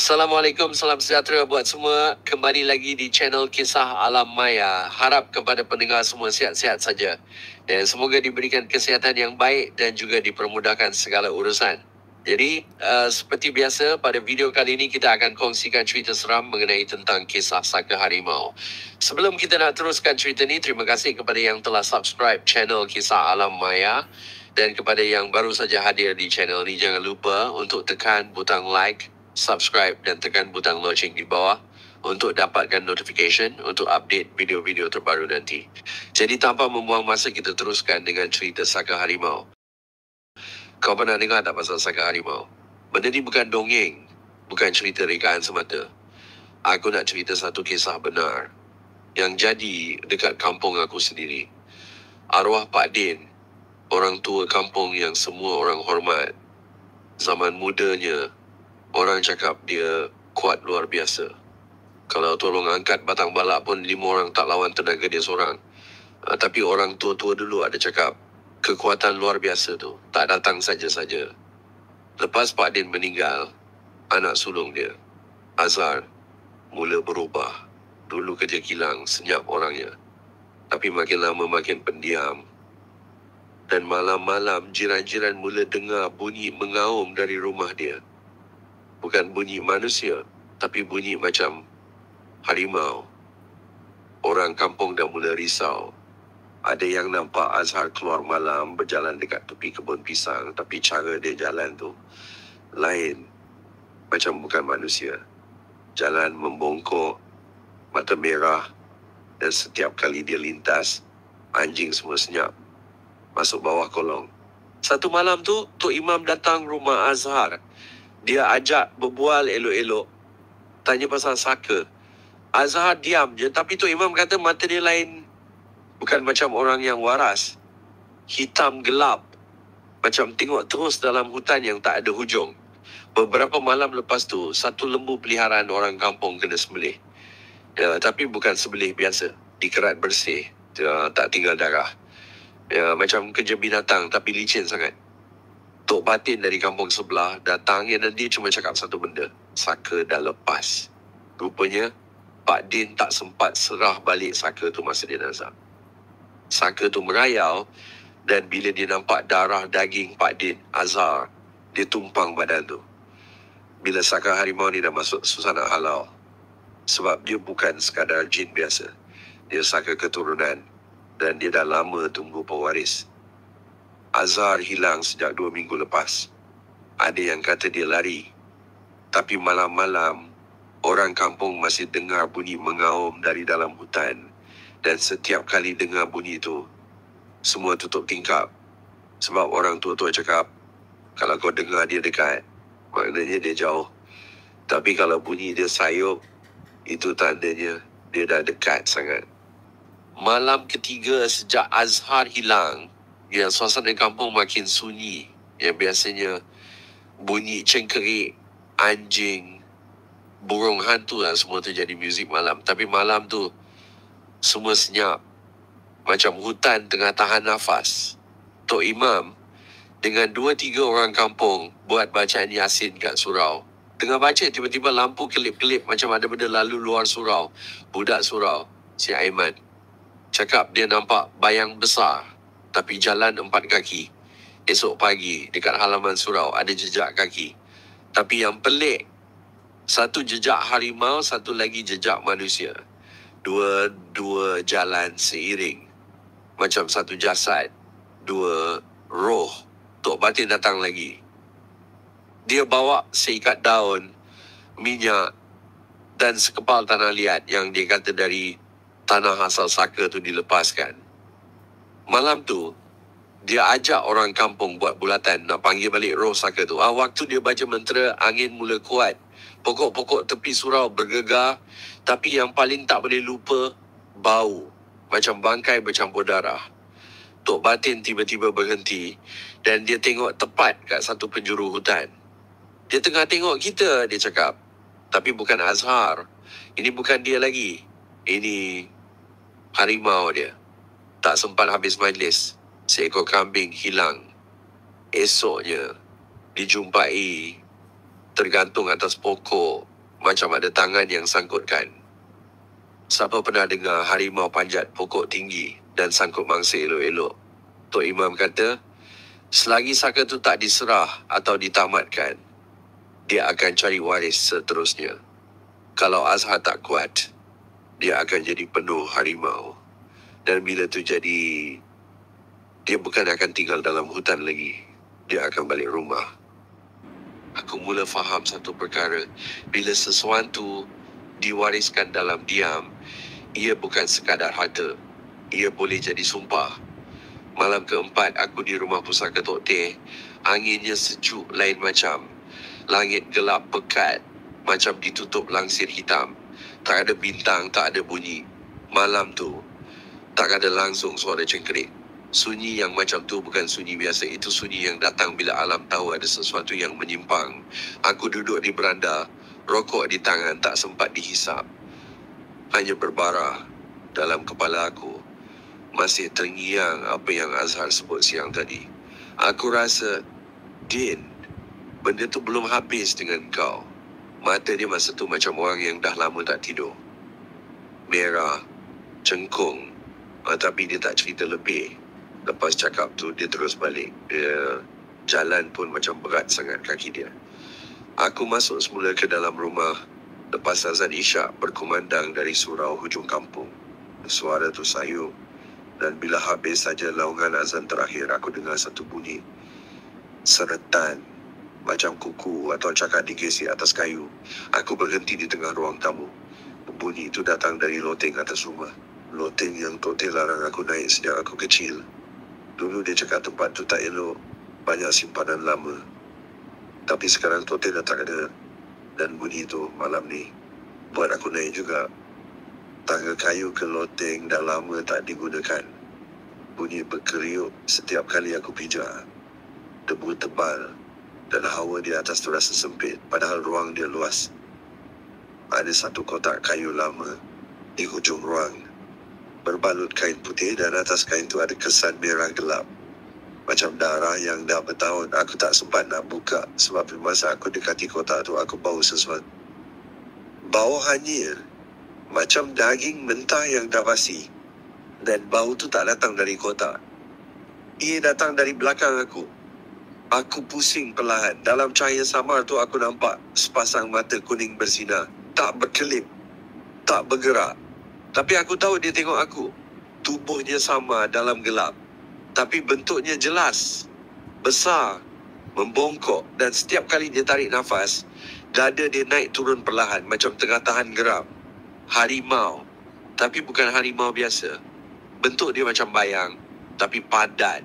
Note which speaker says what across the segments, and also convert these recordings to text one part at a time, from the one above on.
Speaker 1: Assalamualaikum, salam sejahtera buat semua. Kembali lagi di channel Kisah Alam Maya. Harap kepada pendengar semua sihat-sihat saja. Dan semoga diberikan kesihatan yang baik dan juga dipermudahkan segala urusan. Jadi, seperti biasa, pada video kali ini kita akan kongsikan cerita seram mengenai tentang kisah saka harimau. Sebelum kita nak teruskan cerita ni, terima kasih kepada yang telah subscribe channel Kisah Alam Maya. Dan kepada yang baru saja hadir di channel ni, jangan lupa untuk tekan butang like, subscribe dan tekan butang loceng di bawah untuk dapatkan notification untuk update video-video terbaru nanti. Jadi tanpa membuang masa, kita teruskan dengan cerita saka harimau. Kau pernah dengar tak pasal saka harimau? Benda ni bukan dongeng, bukan cerita rekaan semata. Aku nak cerita satu kisah benar yang jadi dekat kampung aku sendiri. Arwah Pak Din, orang tua kampung yang semua orang hormat. Zaman mudanya, orang cakap dia kuat luar biasa. Kalau tolong angkat batang balak pun 5 orang tak lawan tenaga dia seorang. Tapi orang tua-tua dulu ada cakap, kekuatan luar biasa tu tak datang saja-saja. Lepas Pak Din meninggal, anak sulung dia, Azhar, mula berubah. Dulu kerja kilang, senyap orangnya. Tapi makin lama makin pendiam. Dan malam-malam jiran-jiran mula dengar bunyi mengaum dari rumah dia. Bukan bunyi manusia, tapi bunyi macam harimau. Orang kampung dah mula risau. Ada yang nampak Azhar keluar malam berjalan dekat tepi kebun pisang, tapi cara dia jalan tu lain. Macam bukan manusia. Jalan membongkok, mata merah, dan setiap kali dia lintas, anjing semua senyap masuk bawah kolong. Satu malam tu, Tok Imam datang rumah Azhar. Dia ajak berbual elok-elok, tanya pasal saka. Azhar diam je, tapi Tok Imam kata mata dia lain. Bukan macam orang yang waras. Hitam gelap. Macam tengok terus dalam hutan yang tak ada hujung. Beberapa malam lepas tu, satu lembu peliharaan orang kampung kena sembelih. Ya, tapi bukan sembelih biasa. Dikerat bersih. Ya, tak tinggal darah. Ya, macam kerja binatang tapi licin sangat. Tok Batin dari kampung sebelah datang dan dia cuma cakap satu benda. Saka dah lepas. Rupanya, Pak Din tak sempat serah balik saka tu masa dia nazak. Saka tu merayau dan bila dia nampak darah daging Pak Din, Azhar, dia tumpang badan tu. Bila saka harimau ni dah masuk susana halau. Sebab dia bukan sekadar jin biasa. Dia saka keturunan dan dia dah lama tunggu pewaris. Azhar hilang sejak 2 minggu lepas. Ada yang kata dia lari. Tapi malam-malam, orang kampung masih dengar bunyi mengaum dari dalam hutan. Dan setiap kali dengar bunyi itu, semua tutup tingkap. Sebab orang tua-tua cakap, kalau kau dengar dia dekat, maknanya dia jauh. Tapi kalau bunyi dia sayup, itu tandanya dia dah dekat sangat. Malam ketiga sejak Azhar hilang, ya, suasana kampung makin sunyi. Yang biasanya bunyi cengkerik, anjing, burung hantu lah, semua tu jadi muzik malam. Tapi malam tu semua senyap. Macam hutan tengah tahan nafas. Tok Imam dengan 2-3 orang kampung buat bacaan Yasin kat surau. Tengah baca, tiba-tiba lampu kelip-kelip macam ada benda lalu luar surau. Budak surau, si Aiman, cakap dia nampak bayang besar tapi jalan 4 kaki. Esok pagi dekat halaman surau ada jejak kaki. Tapi yang pelik, satu jejak harimau, satu lagi jejak manusia. Dua jalan seiring. Macam satu jasad, 2 roh. Tok Batin datang lagi. Dia bawa seikat daun, minyak dan sekepal tanah liat yang dia kata dari tanah asal saka tu dilepaskan. Malam tu, dia ajak orang kampung buat bulatan nak panggil balik roh saka tu. Waktu dia baca mentera, angin mula kuat. Pokok-pokok tepi surau bergegar. Tapi yang paling tak boleh lupa, bau. Macam bangkai bercampur darah. Tok Batin tiba-tiba berhenti dan dia tengok tepat kat satu penjuru hutan. Dia tengah tengok kita, dia cakap. Tapi bukan Azhar. Ini bukan dia lagi. Ini harimau dia. Tak sempat habis majlis, seekor kambing hilang. Esoknya, dijumpai tergantung atas pokok Macam ada tangan yang sangkutkan. Siapa pernah dengar harimau panjat pokok tinggi dan sangkut mangsa elok-elok? Tok Imam kata, selagi saka tu tak diserah atau ditamatkan, dia akan cari waris seterusnya. Kalau Azhar tak kuat, dia akan jadi penuh harimau. Dan bila tu jadi, dia bukan akan tinggal dalam hutan lagi. Dia akan balik rumah. Aku mula faham satu perkara. Bila sesuatu diwariskan dalam diam, ia bukan sekadar harta. Ia boleh jadi sumpah. Malam keempat aku di rumah pusaka Tok Teh. Anginnya sejuk lain macam. Langit gelap pekat, macam ditutup langsir hitam. Tak ada bintang, tak ada bunyi. Malam tu, tak ada langsung suara cengkerik. Sunyi yang macam tu bukan sunyi biasa. Itu sunyi yang datang bila alam tahu ada sesuatu yang menyimpang. Aku duduk di beranda, rokok di tangan tak sempat dihisap. Hanya berbara dalam kepala aku. Masih terngiang apa yang Azhar sebut siang tadi. Aku rasa, Din, benda tu belum habis dengan kau. Mata dia masa tu macam orang yang dah lama tak tidur. Merah, cengkung. Tapi dia tak cerita lebih. Lepas cakap tu, dia terus balik. Dia jalan pun macam berat sangat kaki dia. Aku masuk semula ke dalam rumah. Lepas azan isyak berkumandang dari surau hujung kampung. Suara tu sayup. Dan bila habis saja laungan azan terakhir, aku dengar satu bunyi. Seretan. Macam kuku atau cakar digesi atas kayu. Aku berhenti di tengah ruang tamu. Bunyi itu datang dari loteng atas rumah. Loteng yang Tok Teh larang aku naik sejak aku kecil. Dulu dia cakap tempat tu tak elok. Banyak simpanan lama. Tapi sekarang Tok Teh dah tak ada. Dan bunyi itu malam ni buat aku naik juga. Tangga kayu ke loteng dah lama tak digunakan. Bunyi berkeriuk setiap kali aku pijak. Debu tebal dan hawa di atas tu rasa sempit padahal ruang dia luas. Ada satu kotak kayu lama di hujung ruang. Berbalut kain putih dan atas kain tu ada kesan merah gelap. Macam darah yang dah bertahun. Aku tak sempat nak buka sebab masa aku dekati kotak tu aku bau sesuatu. Bau hanyir. Macam daging mentah yang dah basi. Dan bau tu tak datang dari kotak. Ia datang dari belakang aku. Aku pusing perlahan. Dalam cahaya samar tu aku nampak sepasang mata kuning bersinar. Tak berkelip. Tak bergerak. Tapi aku tahu dia tengok aku. Tubuhnya sama dalam gelap. Tapi bentuknya jelas. Besar. Membongkok. Dan setiap kali dia tarik nafas, dada dia naik turun perlahan macam tengah tahan geram. Harimau. Tapi bukan harimau biasa. Bentuk dia macam bayang. Tapi padat.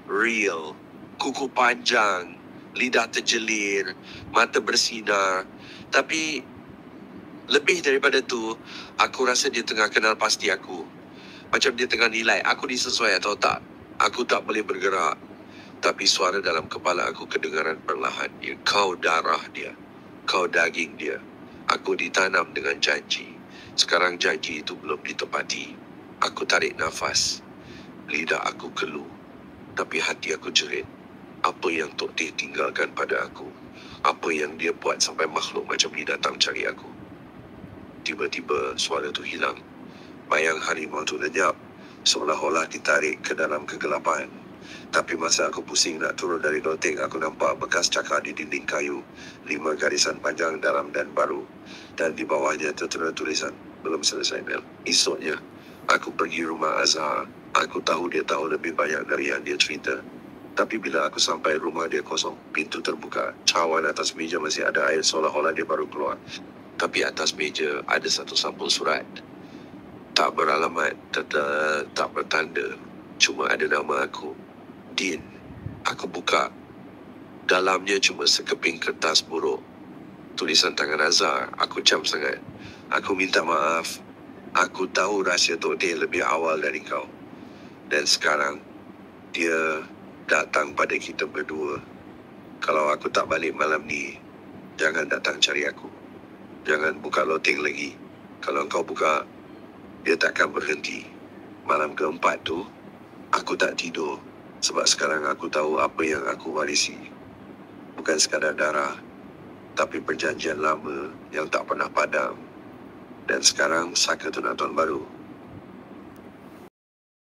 Speaker 1: Real. Kuku panjang. Lidah terjelir. Mata bersinar. Tapi lebih daripada tu, aku rasa dia tengah kenal pasti aku. Macam dia tengah nilai aku ni sesuai atau tak. Aku tak boleh bergerak. Tapi suara dalam kepala aku kedengaran perlahan. Kau darah dia. Kau daging dia. Aku ditanam dengan janji. Sekarang janji itu belum ditepati. Aku tarik nafas. Lidah aku keluh. Tapi hati aku jerit. Apa yang Tok Teh tinggalkan pada aku? Apa yang dia buat sampai makhluk macam ni datang cari aku? Tiba-tiba suara tu hilang. Bayang harimau tu lenyap. Seolah-olah ditarik ke dalam kegelapan. Tapi masa aku pusing nak turun dari loteng, aku nampak bekas cakar di dinding kayu. 5 garisan panjang dalam dan baru. Dan di bawahnya tertera tulisan, belum selesai Mel. Esoknya, aku pergi rumah Azhar. Aku tahu dia tahu lebih banyak dari yang dia cerita. Tapi bila aku sampai rumah dia kosong, pintu terbuka. Cawan atas meja masih ada air seolah-olah dia baru keluar. Tapi atas meja ada satu sampul surat. Tak beralamat, tak bertanda. Cuma ada nama aku. Din. Aku buka. Dalamnya cuma sekeping kertas buruk. Tulisan tangan Azhar. Aku cam sangat. Aku minta maaf. Aku tahu rahsia Tok Teh lebih awal dari kau. Dan sekarang, dia datang pada kita berdua. Kalau aku tak balik malam ni, jangan datang cari aku. Jangan buka loteng lagi. Kalau kau buka, dia takkan berhenti. Malam keempat tu, aku tak tidur. Sebab sekarang aku tahu apa yang aku warisi. Bukan sekadar darah, tetapi perjanjian lama yang tak pernah padam. Dan sekarang saka tu nak tahun baru.